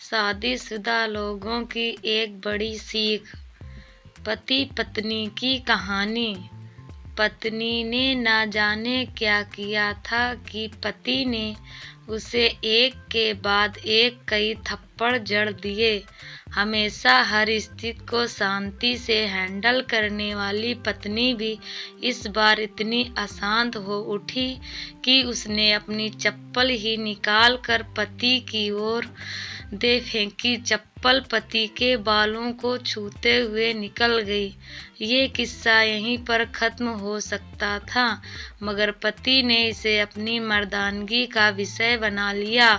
शादीशुदा लोगों की एक बड़ी सीख। पति पत्नी की कहानी। पत्नी ने ना जाने क्या किया था कि पति ने उसे एक के बाद एक कई थप्पड़ जड़ दिए। हमेशा हर स्थिति को शांति से हैंडल करने वाली पत्नी भी इस बार इतनी अशांत हो उठी कि उसने अपनी चप्पल ही निकाल कर पति की ओर दे फेंकी। चप्पल पति के बालों को छूते हुए निकल गई। ये किस्सा यहीं पर खत्म हो सकता था, मगर पति ने इसे अपनी मर्दानगी का विषय बना लिया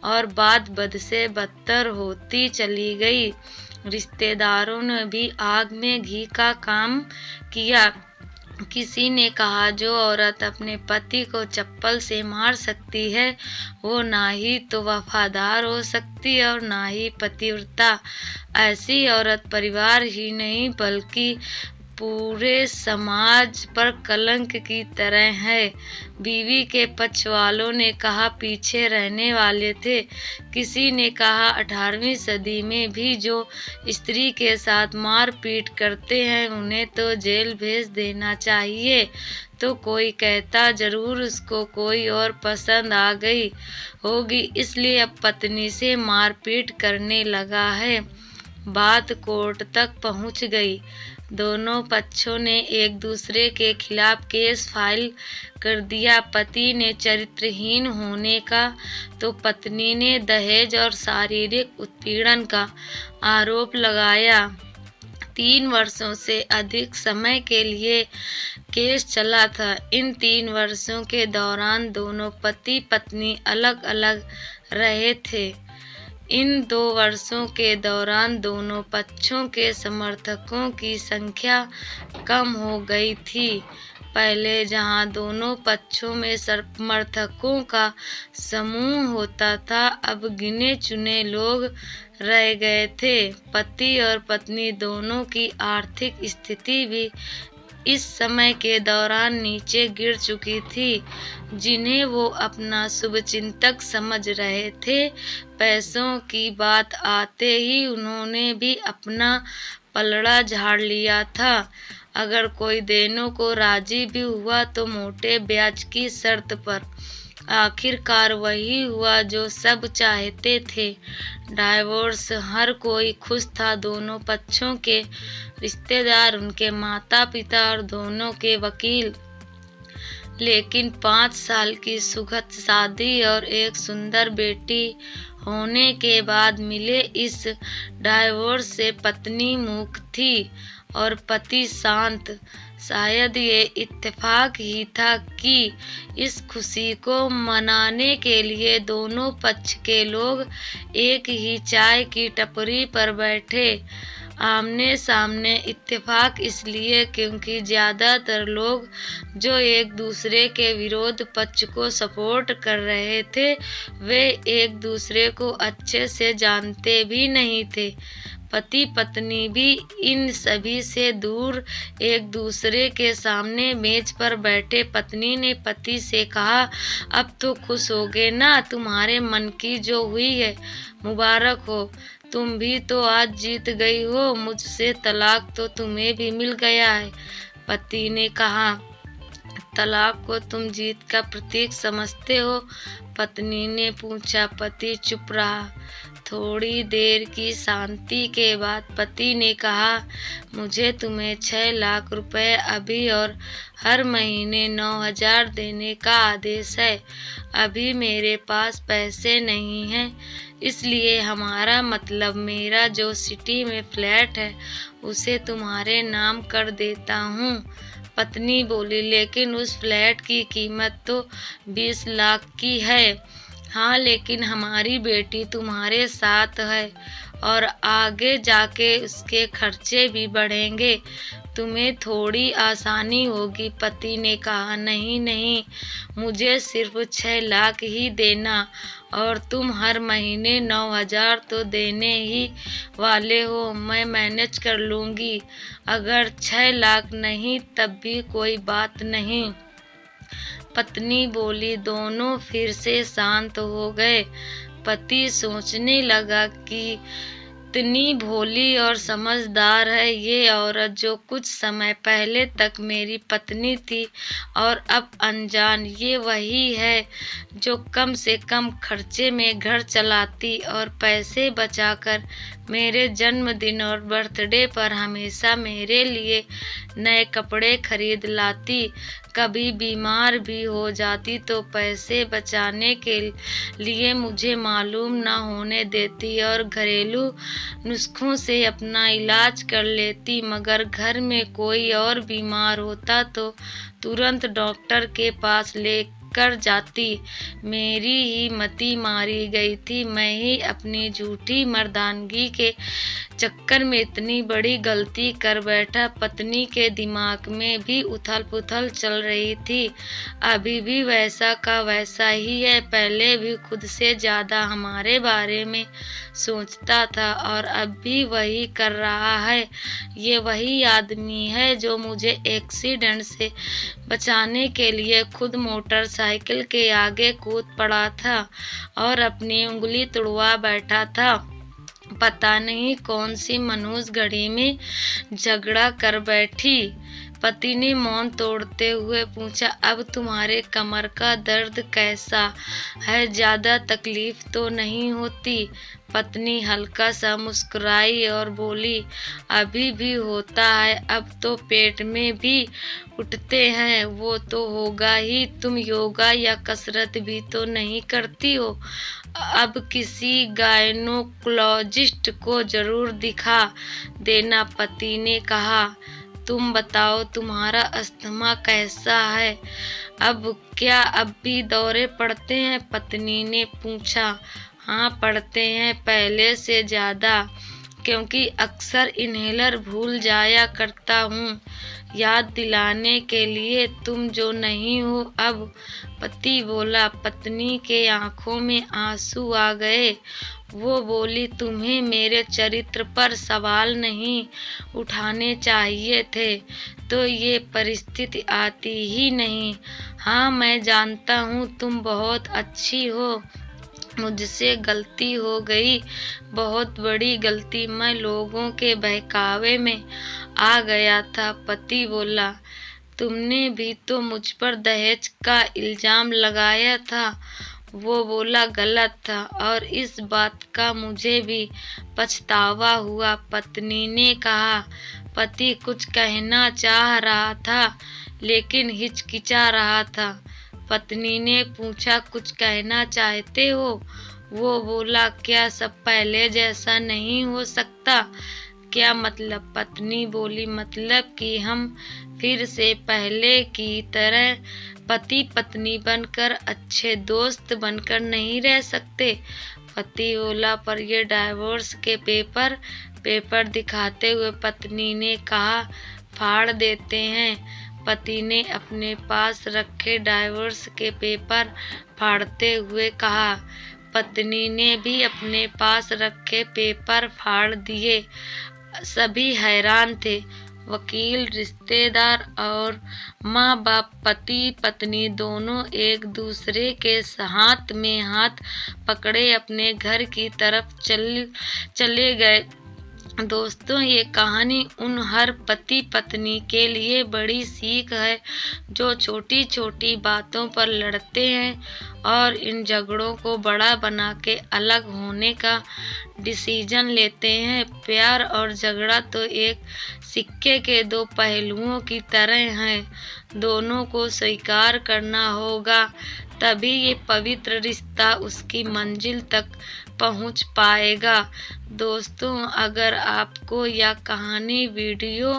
और बात बद से बदतर होती चली गई। रिश्तेदारों ने भी आग में घी का काम किया। किसी ने कहा, जो औरत अपने पति को चप्पल से मार सकती है वो ना ही तो वफादार हो सकती और ना ही पतिव्रता। ऐसी औरत परिवार ही नहीं बल्कि पूरे समाज पर कलंक की तरह है। बीवी के पक्ष वालों ने कहा पीछे रहने वाले थे। किसी ने कहा 18वीं सदी में भी जो स्त्री के साथ मारपीट करते हैं उन्हें तो जेल भेज देना चाहिए। तो कोई कहता जरूर उसको कोई और पसंद आ गई होगी इसलिए अब पत्नी से मारपीट करने लगा है। बात कोर्ट तक पहुंच गई। दोनों पक्षों ने एक दूसरे के खिलाफ केस फाइल कर दिया। पति ने चरित्रहीन होने का तो पत्नी ने दहेज और शारीरिक उत्पीड़न का आरोप लगाया। 3 वर्षों से अधिक समय के लिए केस चला था। इन 3 वर्षों के दौरान दोनों पति पत्नी अलग अलग रहे थे। इन 2 वर्षों के दौरान दोनों पक्षों के समर्थकों की संख्या कम हो गई थी। पहले जहां दोनों पक्षों में समर्थकों का समूह होता था, अब गिने चुने लोग रह गए थे। पति और पत्नी दोनों की आर्थिक स्थिति भी इस समय के दौरान नीचे गिर चुकी थी। जिन्हें वो अपना शुभचिंतक समझ रहे थे, पैसों की बात आते ही उन्होंने भी अपना पलड़ा झाड़ लिया था। अगर कोई देनों को राजी भी हुआ तो मोटे ब्याज की शर्त पर। आखिरकार वही हुआ जो सब चाहते थे, डाइवोर्स। हर कोई खुश था, दोनों पक्षों के रिश्तेदार, उनके माता पिता और दोनों के वकील। लेकिन 5 साल की सुखद शादी और एक सुंदर बेटी होने के बाद मिले इस डाइवोर्स से पत्नी मूक थी और पति शांत। शायद ये इत्तेफाक ही था कि इस खुशी को मनाने के लिए दोनों पक्ष के लोग एक ही चाय की टपरी पर बैठे आमने सामने। इत्तेफाक इसलिए क्योंकि ज्यादातर लोग जो एक दूसरे के विरोध पक्ष को सपोर्ट कर रहे थे वे एक दूसरे को अच्छे से जानते भी नहीं थे। पति पत्नी भी इन सभी से दूर एक दूसरे के सामने मेज पर बैठे। पत्नी ने पति से कहा, अब तो खुश हो गए ना, तुम्हारे मन की जो हुई है मुबारक हो। तुम भी तो आज जीत गई हो, मुझसे तलाक तो तुम्हें भी मिल गया है। पति ने कहा, तलाक को तुम जीत का प्रतीक समझते हो? पत्नी ने पूछा। पति चुप रहा। थोड़ी देर की शांति के बाद पति ने कहा, मुझे तुम्हें 6 लाख रुपए अभी और हर महीने 9,000 देने का आदेश है। अभी मेरे पास पैसे नहीं हैं, इसलिए हमारा मतलब मेरा जो सिटी में फ्लैट है उसे तुम्हारे नाम कर देता हूँ। पत्नी बोली, लेकिन उस फ्लैट की कीमत तो 20 लाख की है। हाँ, लेकिन हमारी बेटी तुम्हारे साथ है और आगे जाके उसके खर्चे भी बढ़ेंगे, तुम्हें थोड़ी आसानी होगी। पति ने कहा, नहीं नहीं, मुझे सिर्फ 6 लाख ही देना और तुम हर महीने 9,000 तो देने ही वाले हो, मैं मैनेज कर लूँगी। अगर 6 लाख नहीं तब भी कोई बात नहीं। पत्नी बोली। दोनों फिर से शांत हो गए। पति सोचने लगा कि इतनी भोली और समझदार है ये औरत, जो कुछ समय पहले तक मेरी पत्नी थी और अब अनजान। ये वही है जो कम से कम खर्चे में घर चलाती और पैसे बचाकर मेरे जन्मदिन और बर्थडे पर हमेशा मेरे लिए नए कपड़े खरीद लाती। कभी बीमार भी हो जाती तो पैसे बचाने के लिए मुझे मालूम न होने देती और घरेलू नुस्खों से अपना इलाज कर लेती। मगर घर में कोई और बीमार होता तो तुरंत डॉक्टर के पास लेकर जाती। मेरी ही मति मारी गई थी। मैं ही अपनी झूठी मर्दानगी के चक्कर में इतनी बड़ी गलती कर बैठा। पत्नी के दिमाग में भी उथल पुथल चल रही थी। अभी भी वैसा का वैसा ही है। पहले भी खुद से ज़्यादा हमारे बारे में सोचता था और अब भी वही कर रहा है। ये वही आदमी है जो मुझे एक्सीडेंट से बचाने के लिए खुद मोटरसाइकिल के आगे कूद पड़ा था और अपनी उंगली तुड़वा बैठा था। पता नहीं कौन सी मनहूस घड़ी में झगड़ा कर बैठी। पति ने मौन तोड़ते हुए पूछा, अब तुम्हारे कमर का दर्द कैसा है? ज़्यादा तकलीफ तो नहीं होती? पत्नी हल्का सा मुस्कुराई और बोली, अभी भी होता है, अब तो पेट में भी उठते हैं। वो तो होगा ही। तुम योगा या कसरत भी तो नहीं करती हो। अब किसी गायनोकोलॉजिस्ट को जरूर दिखा देना। पति ने कहा, तुम बताओ तुम्हारा अस्थमा कैसा है? अब क्या अब भी दौरे पड़ते हैं? पत्नी ने पूछा। हाँ पड़ते हैं, पहले से ज़्यादा, क्योंकि अक्सर इन्हेलर भूल जाया करता हूँ याद दिलाने के लिए, तुम जो नहीं हो अब। पति बोला। पत्नी के आंखों में आंसू आ गए। वो बोली, तुम्हें मेरे चरित्र पर सवाल नहीं उठाने चाहिए थे तो ये परिस्थिति आती ही नहीं। हाँ मैं जानता हूँ तुम बहुत अच्छी हो। मुझसे गलती हो गई, बहुत बड़ी गलती। मैं लोगों के बहकावे में आ गया था। पति बोला, तुमने भी तो मुझ पर दहेज का इल्ज़ाम लगाया था। वो बोला, गलत था और इस बात का मुझे भी पछतावा हुआ। पत्नी ने कहा। पति कुछ कहना चाह रहा था लेकिन हिचकिचा रहा था। पत्नी ने पूछा, कुछ कहना चाहते हो? वो बोला, क्या सब पहले जैसा नहीं हो सकता? क्या मतलब? पत्नी बोली, मतलब कि हम फिर से पहले की तरह पति पत्नी बनकर अच्छे दोस्त बनकर नहीं रह सकते? पति बोला, पर ये डाइवोर्स के पेपर दिखाते हुए पत्नी ने कहा, फाड़ देते हैं। पति ने अपने पास रखे डाइवोर्स के पेपर फाड़ते हुए कहा। पत्नी ने भी अपने पास रखे पेपर फाड़ दिए। सभी हैरान थे। वकील, रिश्तेदार और माँ बाप, पति पत्नी दोनों एक दूसरे के हाथ में हाथ पकड़े अपने घर की तरफ चले गए। दोस्तों, ये कहानी उन हर पति पत्नी के लिए बड़ी सीख है जो छोटी छोटी बातों पर लड़ते हैं और इन झगड़ों को बड़ा बना के अलग होने का डिसीजन लेते हैं। प्यार और झगड़ा तो एक सिक्के के दो पहलुओं की तरह हैं। दोनों को स्वीकार करना होगा, तभी ये पवित्र रिश्ता उसकी मंजिल तक पहुंच पाएगा। दोस्तों, अगर आपको यह कहानी वीडियो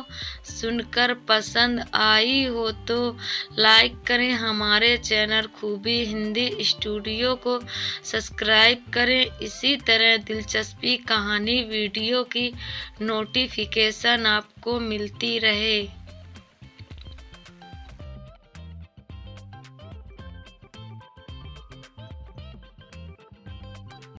सुनकर पसंद आई हो तो लाइक करें। हमारे चैनल खूबी हिंदी स्टूडियो को सब्सक्राइब करें। इसी तरह दिलचस्पी कहानी वीडियो की नोटिफिकेशन आपको मिलती रहे।